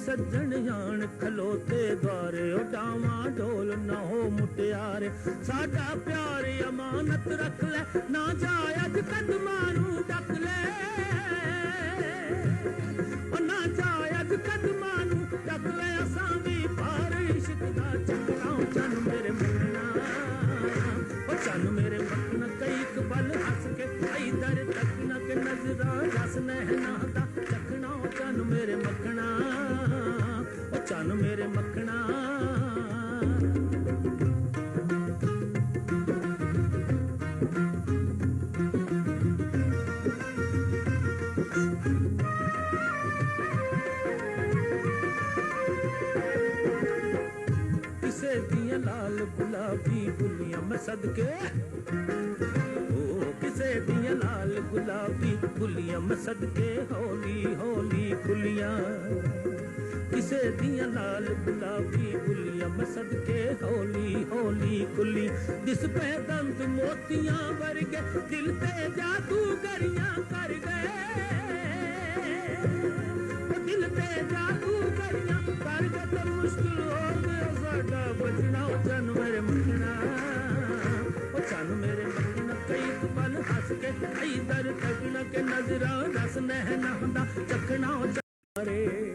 सज्जन जान खलोते द्वारे ओ डावा ढोल ना हो मुटियारे साडा प्यार अमानत रख ले ना जायज कदमां नूं ढक ले ओ ना जायज कदमां नूं ढक ले असां भी पार इश्क दा चकना चन मेरे मखना ओ चन मेरे मखना कई कबल हस के आई दर तकना के नजरा रस नहना दा चखना चन मेरे मखना ओ चन मेरे मखना किसे दिया लाल गुलाबी गुलियां मैं सदके ओ किसे दिया लाल गुलाबी गुलियां मैं सदके हौली हौली खुलियां किसे दिया लाल गुलाबी गुलियां मैं सदके हौली हौली खुली जिस पे दंत मोतियां वर्गे दिल पे जादू गरियां कर गए दिल पे जादू गरियां कर गए तो मुश्किल हो गया साडा बचना चन मेरे मखना ओ चन मेरे मखना कई पल हंस के कई दर तकना के नजरा रस नहना दा चखना रे